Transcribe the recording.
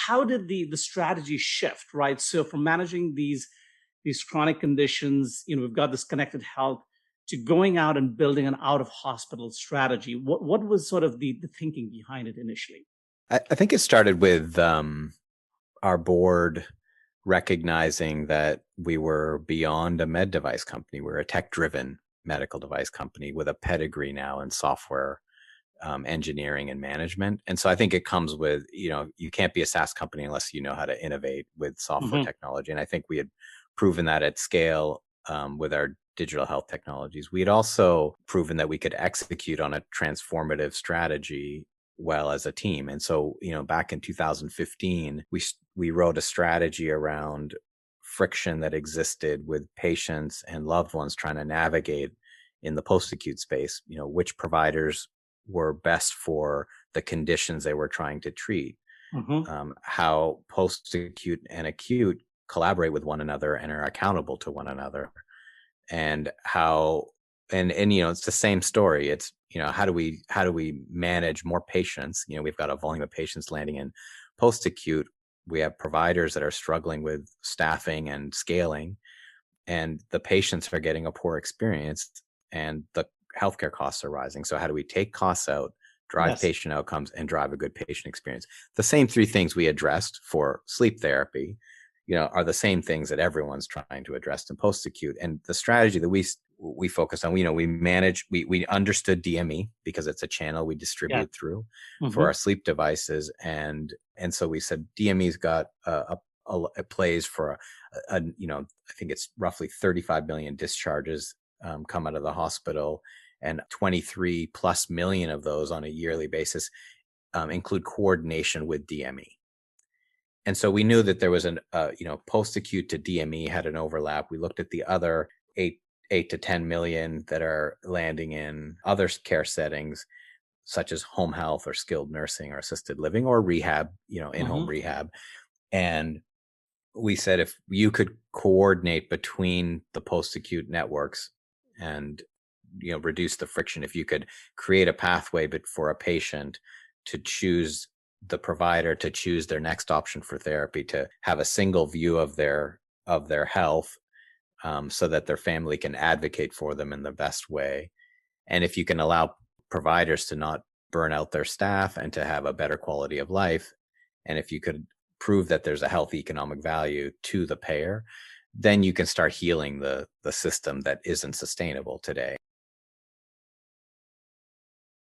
how did the strategy shift, right? So from managing these chronic conditions, we've got this connected health, to going out and building an out of hospital strategy. What was sort of the thinking behind it initially? I think it started with our board recognizing that we were beyond a med device company. We're a tech-driven medical device company with a pedigree now in software engineering and management. And so I think it comes with, you can't be a SaaS company unless you know how to innovate with software Hmm. technology. And I think we had proven that at scale with our digital health technologies. We had also proven that we could execute on a transformative strategy well as a team. And so, back in 2015, we wrote a strategy around friction that existed with patients and loved ones trying to navigate in the post-acute space, which providers were best for the conditions they were trying to treat, Hmm. how post-acute and acute collaborate with one another and are accountable to one another, and how and it's the same story. It's how do we manage more patients? We've got a volume of patients landing in post-acute. We have providers that are struggling with staffing and scaling, and the patients are getting a poor experience, and the healthcare costs are rising. So how do we take costs out, drive Yes. patient outcomes, and drive a good patient experience? The same three things we addressed for sleep therapy, are the same things that everyone's trying to address in post-acute. And the strategy that we focus on, we understood DME because it's a channel we Yeah. distribute through for Hmm. our sleep devices. And so we said DME's got it plays for I think it's roughly 35 million discharges come out of the hospital, and 23 plus million of those on a yearly basis include coordination with DME. And so we knew that there was post-acute to DME had an overlap. We looked at the other 8 to 10 million that are landing in other care settings, such as home health or skilled nursing or assisted living or rehab, in-home Hmm. rehab. And we said, if you could coordinate between the post-acute networks and reduce the friction, if you could create a pathway but for a patient to choose the provider, to choose their next option for therapy, to have a single view of their health, so that their family can advocate for them in the best way, and if you can allow providers to not burn out their staff and to have a better quality of life, and if you could prove that there's a health economic value to the payer, then you can start healing the system that isn't sustainable today.